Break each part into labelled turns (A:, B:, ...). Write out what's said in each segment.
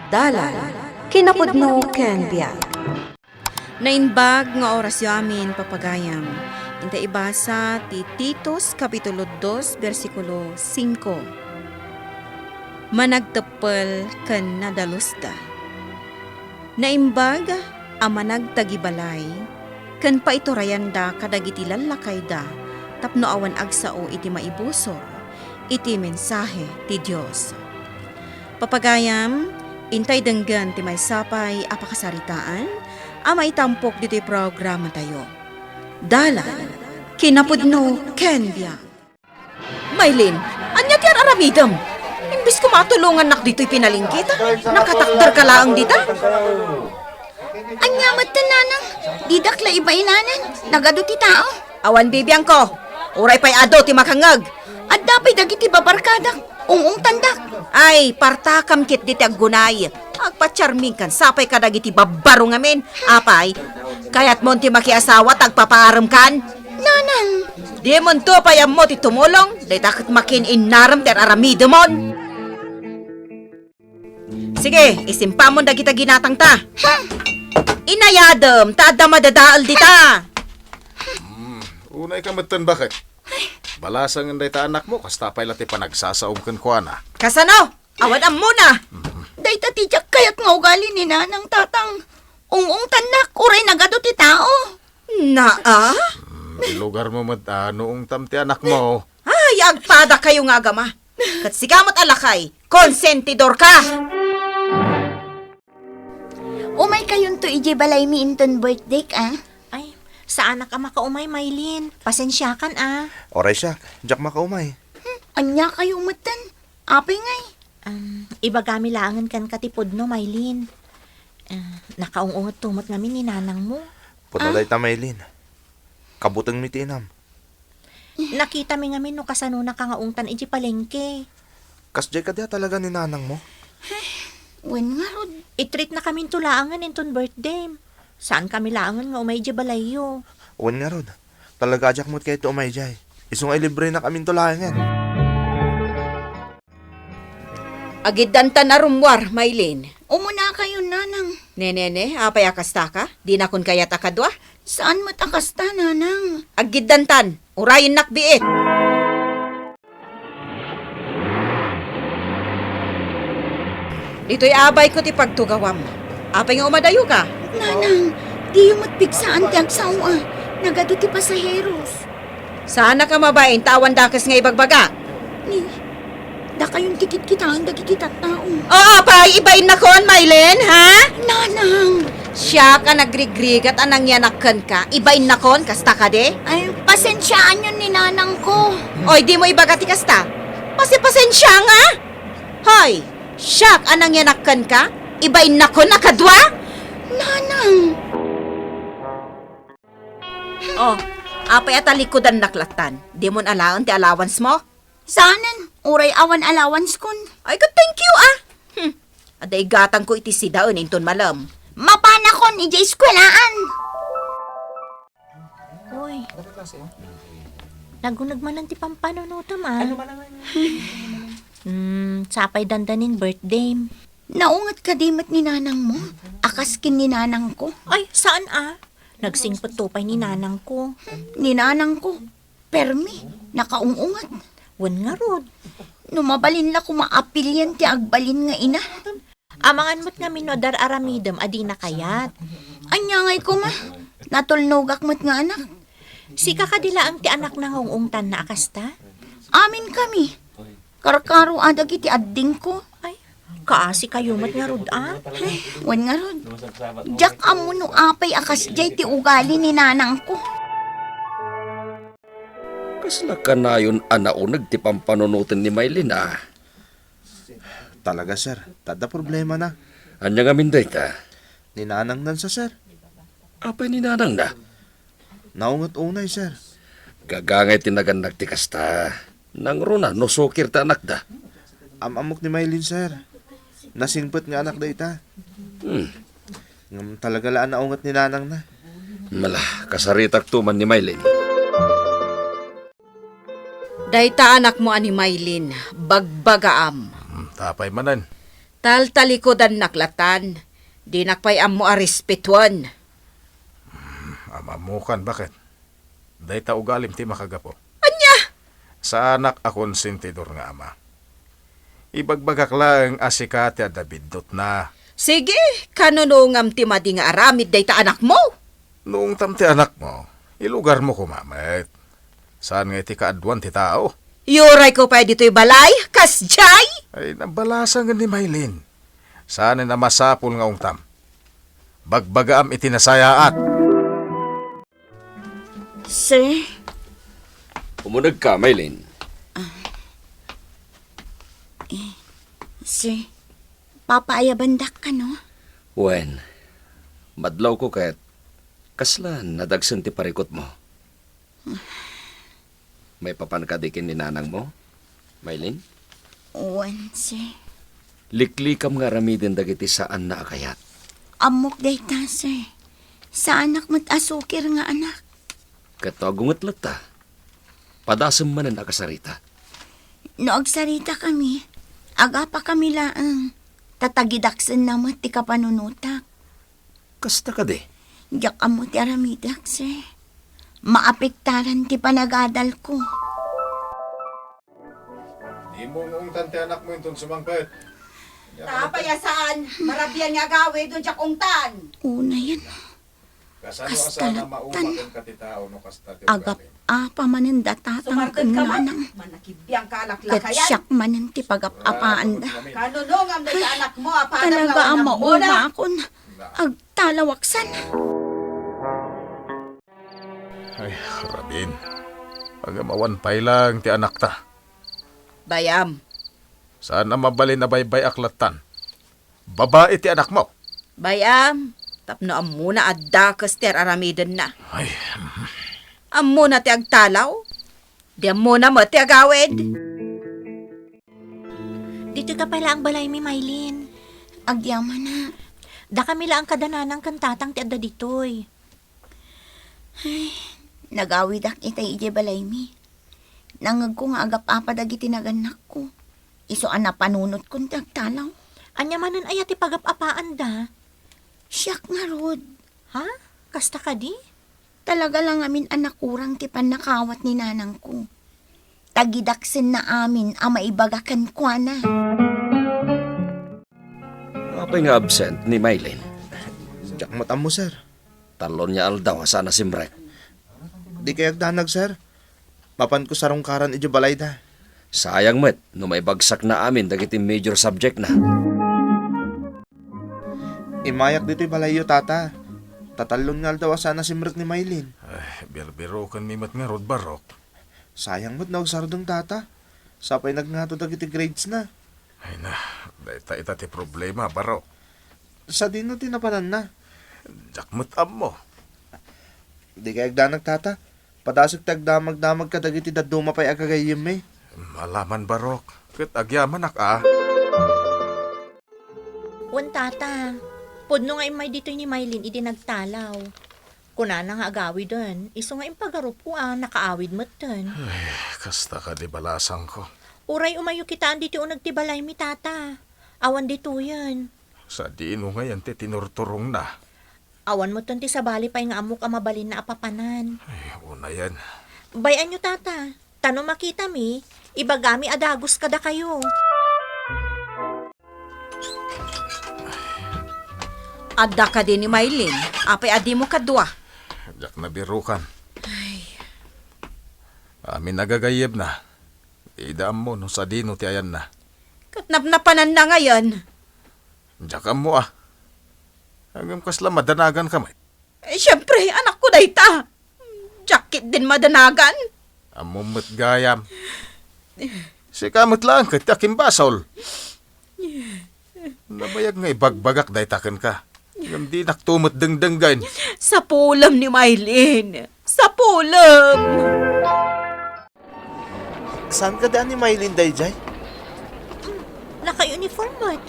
A: Dalan, kinapudno ken biag.
B: Nainbag nga orasyo amin papagayam. Inta ibasa ti Titos Kapitulo 2, versikulo 5. Managtepel ken nadalusda. Naimbag a managtagibalay ken paiturayanda kadagiti lalakayda tapno awan agsao iti maibusor iti mensahe ti Dios. Papagayam, intay denggan ti maysapay apakasaritaan a maitampok dito'y programa tayo. Dalan, kinapudno ken biag. Maylin, anya ti aramidam? Imbis ko matulungan nak dito'y pinalingkit, nakatakder ka laang dita?
C: Anya matananang, didakla iba inanan, nagado ti tao.
B: Awan bibiyang ko, uray pa'y ado ti makangag.
C: At dapay dagiti babarkadak, ungong tandak.
B: Ay, partakam kit diti aggunay. Agpacharming kan, sapay ka dagiti babaro ngamin. Apay, kaya't mo ti makiasawa tagpapaaram kan?
C: Nanang,
B: Di mo to payam mo ti tumulong, day takot makin inaram ter aramido mon. Sige, isimpa mo dagita ginatang ta. Inayadam, tada madadaal dita.
D: Unay ka matan bakit? Balasang anday ta anak mo, kastapay lati pa nagsasaom kan kuha na.
B: Kasano? Awan am muna.
C: day tatijak kayat nga ugali ni nanang tatang. Ungong tandak, uray nagado ti tao.
B: Naa?
D: Di lugar mo noong tamti anak mo.
B: Ay, agpada kayo nga agama. Kat sigamot alakay, konsentidor ka.
C: Umay kayon to ije balay mi inton birthday ka.
E: Ay, sa anak ka makaumay, Maylin. Pasensyakan
F: Oray siya, jak makaumay.
C: Anya kayo matan. Apay ngay.
E: Ibagami langan kan katipod no, Maylin. Nakaungungot tumot ngamin ni nanang mo.
F: Punaday ta Maylin. Kabutang mitinam.
E: Nakita mi ngamin no kasano na kangaungtan iji palengke.
F: Kasjay ka diya talaga ni nanang mo.
C: Wen nga rod.
E: I-treat na kami tulaangan inton birthday. Saan kami laangan nga umay iji balayo?
F: Uwan nga rod. Talaga ajak mo't kayo ito umay jay. Isong ay libre na kami tulayangan.
B: Agidanta na rumwar, Maylin.
C: Umuna kayo nanang.
B: Nenene, apay akasta ka? Di na kun kayat akadwa?
C: Saan matakasta nanang?
B: Agidantan, urayin nakbiit. Dito'y abay ko ti pagtugawam. Apay nga umadayo ka?
C: Nanang, di yung matpigsaan ti agsawa. Nagado ti pasaheros.
B: Sana ka mabayin, tawan dakas nga ibagbaga.
C: Ni, da kayong kikit-kitaan dagititat tao.
B: Oo, apay, ibayin na kon, Maylin, ha?
C: Nanang,
B: Siya ka nagrigrigat anang yanakan ka. Ibayin na kon, kasta ka de?
C: ay pasensyaan yun ni nanang ko.
B: Oy, di mo ibagati kasta. Pasensya nga. Hoy, siya anang yanakan ka. Ibayin na kon, nakadwa?
C: Nanang,
B: Oh, apay at alikodan naklatan. Di mo alaon ti allowance mo?
C: saanan, uray awan allowance kun.
B: Ay, ka thank you, ah. Aday gatang ko iti sidaon inton malam.
C: Mapana kon, ija eskwelaan.
E: Uy. Nagunag man ti pampanunutam sapay dandanin birthday.
C: Naungat ka dimot ni nanang mo. Akaskin ni nanang ko.
E: Ay, saan Nagsingpot tupay ni nanang ko.
C: Ni nanang ko. Permi, nakaungungat.
E: Wan nga rod.
C: Numabalin la kumaapilyan ti agbalin nga ina.
E: Amangan mo't nga minodar aramidam adi na kayat.
C: Anya ngay ko ma. Natulnogak mo't nga anak.
E: Si kakadila ang ti anak na ngungungtan na akasta.
C: Amin kami. Karkaro adag iti adding ko.
E: Ay, kaasi kayo mo't nga rod
C: Wan nga rod. Jak amo no apay akas jay ti ugali ni nanang ko.
G: Kasla ka na yun anaunag ti pampanunutin ni Maylin
F: Talaga sir, tada problema na.
G: Anya nga minday ta.
F: Ni nanang nan sa sir.
G: Apay ni nanang na.
F: Naungat unay sir.
G: Gagangay tinaganag ti kasta. Nang runa, no sukir ta anak da.
F: Amok ni Maylin sir. Nasingpot nga anak da ita. Ngam talaga laan naungat ni nanang na.
G: Mala, kasaritak tuman ni Maylin.
B: Dayta anak mo ani Maylin, bagbagaam.
D: Tapay manan.
B: Taltalikodan naklatan. Di nakpayam mo arespetuan.
D: Amamukan, bakit? Dayta ugalim ti makagapo.
B: Anya?
D: Sa anak akon sintidor nga ama. Ibagbagak lang asikate at dabindot na.
B: Sige, kanunungam ti madi nga aramid day ta anak mo.
D: Noong tamti anak mo, ilugar mo kumamit. Saan nga iti kaadwan ti tao?
B: Yuray ko pa dito'y balay, kasjay.
D: Ay nabalasa nga ni Maylin. Saan na masapul nga ungtam. Bagbagaam iti nasayaat.
C: Sir,
G: Umunag ka, Maylin.
C: sir, papaayabandak ka, no?
G: Wen, madlaw ko kahit kaslan nadagsan ti parikot mo. May papankadikin ni nanang mo, Maylin?
C: Uwan, sir.
G: Liklikam nga ramidin dagiti saan na akayat.
C: Amok day ta, sir. Sa anak mo't asukir nga anak.
G: Katagungat lata. Padasam man ang akasarita.
C: No agsarita kami, aga pa kami laang. Tatagidaksan na mo ti kapanunutak.
G: Kasta ka de.
C: Diyak amo ti aramidak, sir. Maapektaran ti panagadal ko.
D: Di mo noong tante anak mo yung sumangpet.
B: Tapayasaan, marabyan nga gawe doon siya kungtan.
C: Una yan.
D: Kasano
C: Kastalatan.
D: asana maumakan katitao no kastate
C: Agap apa manin datatang
B: Sumartod ka man,
C: kananang.
B: manakibiyang kalaklakayan.
C: Katsyak manin ti pagapapaan da.
B: Kanunungam day ta anak mo, apanam
C: Talaga ang
B: mo
C: mauma akon. Agtalawaksan.
D: Ay, Rabin. Pagamawan pay lang ti anak ta.
B: Bayam,
D: Saan na mabalin na baybay aklatan? Babae ti anak mo.
B: bayam. Tapno amuna adda kaster aramidan na.
D: Ay,
B: Amuna ti agtalaw. Di amuna mo ti agawid.
E: Dito ka pala ang balay mi, Maylin.
C: Agyaman na.
E: Da kami lang kadananang kantatang ti adda ditoy.
C: Nagawid ak itay ije balay mi. Nangag ko nga agap apadag itinaganak ko. Iso ana panunot kong tagtalaw.
E: Anya manan ayat ti pagapapaan da.
C: Siyak nga rod.
E: Ha? Kasta ka di?
C: Talaga lang amin anak kurang ti panakawat ni nanang ko. Tagidaksin na amin ang maibagakan ko na.
G: Apay nga absent ni Maylin.
F: Diyak matam mo, sir.
G: Talon niya aldaw sana simrek.
F: Di kayak danag, sir. Mapan ko sarong karan ije balay da.
G: Sayang met, no may bagsak na amin dagiti major subject na.
F: Imayak dito'y balayo, tata. Tatalon nga daw sana simrek ni Maylin.
D: ay birbiro kan mimat nga rod barok.
F: Sayang mo't nagsardong tata. Sapay nagngato dagiti grades na.
D: Ay na, dayta ita ti problema barok.
F: Sa dino tinapanan na.
D: Jakmut am mo.
F: Di kayak danag, tata. Padasig tagdamag-damag ka dagiti daduma pa'y agagayim eh.
D: Malaman barok. Kat agyaman ak ah.
E: Wan tata. Pudno nga imay ditoy ni Maylin idi nagtalaw. Kunana nga agawi dun. Iso nga impagarup ko nakaawid mo dun.
D: Kasta ka di balasang ko.
E: Uray umayo kitaan dito nagtibalay mi tata. Awan dito yan.
D: Sa diino ngayon ti tinurturong na.
E: Awan mo ti sa bali pa'y nga amok amabalin na apapanan.
D: Ay, una yan.
E: Bayan nyo tata. Tano makita mi, ibagami adagos kada kayo.
B: Adda ka din ni Maylin. Apay adi mo kadwa.
D: Jak na birukan. Amin nagagayeb na. Idam mo no sa dino ti ayan na.
B: Katnapnapanan na ngayon.
D: Jakam mo ah. Hanggang kasla madanagan ka may.
B: Siyempre, anak ko dayta. Jakit din madanagan.
D: Amumot gayam. Si kamot lang kat aking basol. Nabayag nga ibagbagak daytakan ka. Ngam di naktumot dengdenggan.
B: Sa pulam ni Maylin. Sa pulam.
F: Saan ka daan ni Maylin, Dayjay?
E: Naka-uniform mo't.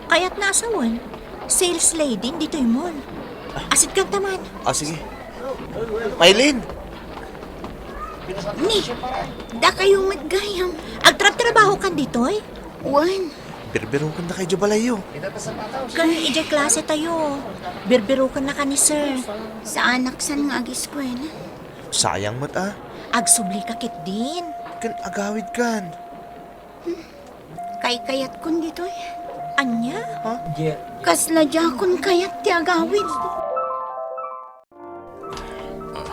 E: Kaya't naasawan. Sales lady dito yung mall. Asit kang taman.
F: Sige. Maylin!
C: Ni, da kayong matgayam.
E: Agtrab-trabaho kan dito eh.
C: Wan,
F: Birbiro ka na kay Jabalayo.
E: Kan ije klase tayo. Birbiro ka na ka ni sir.
C: Sa anak san nga ag-eskwela.
F: Sayang mat ah.
E: Agsubli ka kit din.
F: Kan agawid kan.
C: Kay kayat kun dito eh.
E: Anya?
C: Kasla kun kayat ti agawid.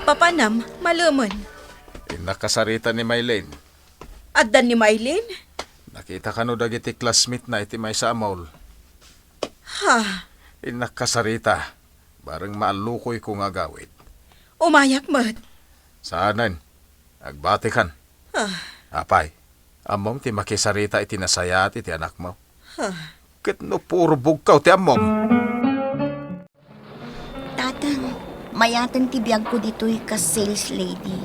B: Papanam, maluman.
D: Nakasarita ni Maylin.
B: Addan ni Maylin?
D: Nakita ka no dagiti classmate na iti may sa amol.
B: Ha,
D: Nakasarita. Barang maalukoy kong agawid.
B: umayak mat.
D: Saanan? Agbati kan. Apay, amom ti makisarita iti nasaya at iti anak mo. Kat no puro bugkaw ti amom.
C: Tatang, mayatan ti biyag ko dito'y kas sales lady.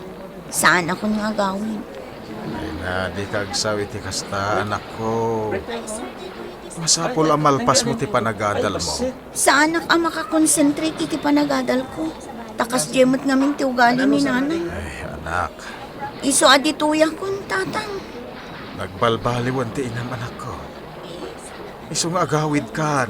C: Saan ako nga agawid?
D: Na di kagsaw iti kasta anak ko. Masapol amalpas mo ti panagadal mo.
C: Sa anak ang makakonsentrate iti panagadal ko. Takas jemot ngamin ti ugali ni nanay.
D: Ay, anak.
C: Iso adituya kun, tatang.
D: Nagbalbaliwan ti inam anak ko. Isong agawid kan.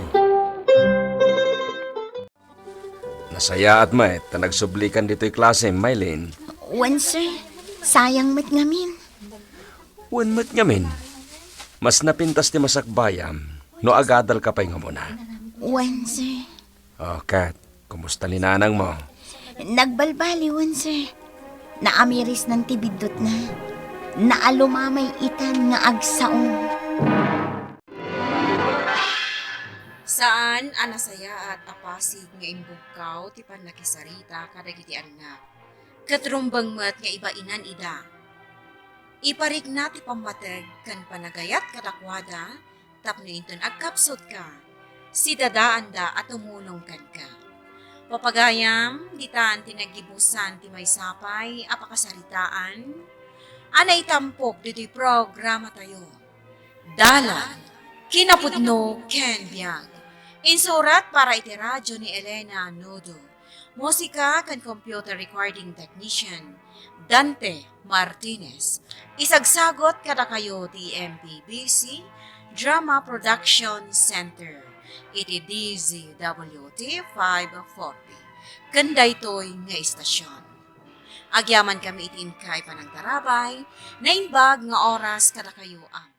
G: Nasaya at may, tanagsublikan dito'y klase, Maylin.
C: Wen, sir. Sayang met ngamin.
G: Wanmat ngamin. Mas napintas ti masakbayam, no agadal ka pa'y nga muna.
C: Wen, sir.
G: O, Kat, kumusta linanang mo?
C: Nagbalbali, wen, sir. Naamiris ng tibidot na. Naalumamay itan nga agsaong.
B: Saan anasaya at apasig nga imbugkaw ti panakisarita kadagiti anak. Katrumbang mat nga ibainan ida. Iparig na ti pamateg kan panagayat kadakwada tapno inton agkapsot ka. Si dadaan da at umulong kan ka. Papagayam, ditaan tinagibusan ti may sapay apakasaritaan. Anay tampok dito'y programa tayo. Dalan, kinapudno ken biyag. Insurat para iti radyo ni Elena Nodo. Musika kan computer recording technician Dante Martinez. Isagsagot kada kayo ti MPBC Drama Production Center. Iti DZWT 540. Ganda ito'y nga istasyon. Agyaman kami iti inkay panagtarabay, na inbag nga oras kada kayo ang